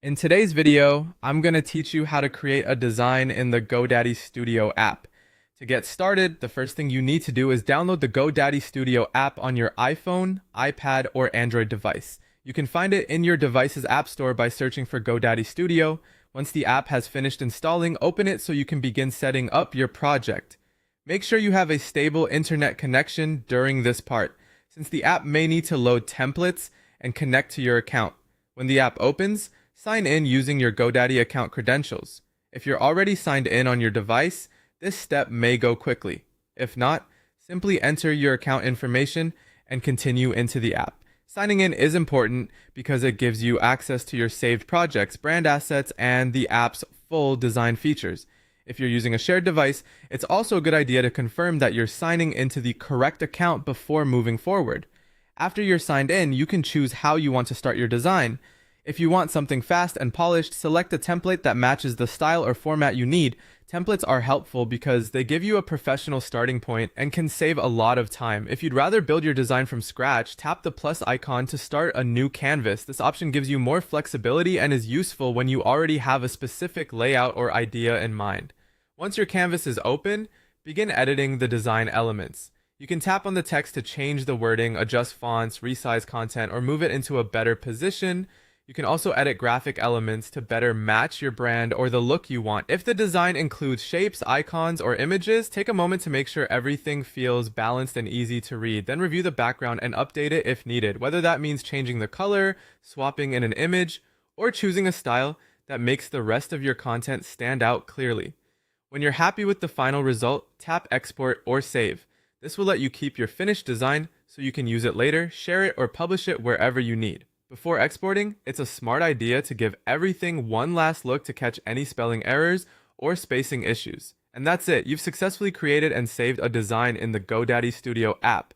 In today's video, I'm going to teach you how to create a design in the GoDaddy Studio app. To get started, the first thing you need to do is download the GoDaddy Studio app on your iPhone, iPad, or Android device. You can find it in your device's app store by searching for GoDaddy Studio. Once the app has finished installing, open it so you can begin setting up your project. Make sure you have a stable internet connection during this part, since the app may need to load templates and connect to your account. When the app opens, sign in using your GoDaddy account credentials. If you're already signed in on your device, this step may go quickly. If not, simply enter your account information and continue into the app. Signing in is important because it gives you access to your saved projects, brand assets, and the app's full design features. If you're using a shared device, it's also a good idea to confirm that you're signing into the correct account before moving forward. After you're signed in, you can choose how you want to start your design. If you want something fast and polished, select a template that matches the style or format you need. Templates are helpful because they give you a professional starting point and can save a lot of time. If you'd rather build your design from scratch, tap the plus icon to start a new canvas. This option gives you more flexibility and is useful when you already have a specific layout or idea in mind. Once your canvas is open, begin editing the design elements. You can tap on the text to change the wording, adjust fonts, resize content, or move it into a better position. You can also edit graphic elements to better match your brand or the look you want. If the design includes shapes, icons, or images, take a moment to make sure everything feels balanced and easy to read. Then review the background and update it if needed, whether that means changing the color, swapping in an image, or choosing a style that makes the rest of your content stand out clearly. When you're happy with the final result, tap Export or Save. This will let you keep your finished design so you can use it later, share it, or publish it wherever you need. Before exporting, it's a smart idea to give everything one last look to catch any spelling errors or spacing issues. And that's it. You've successfully created and saved a design in the GoDaddy Studio app.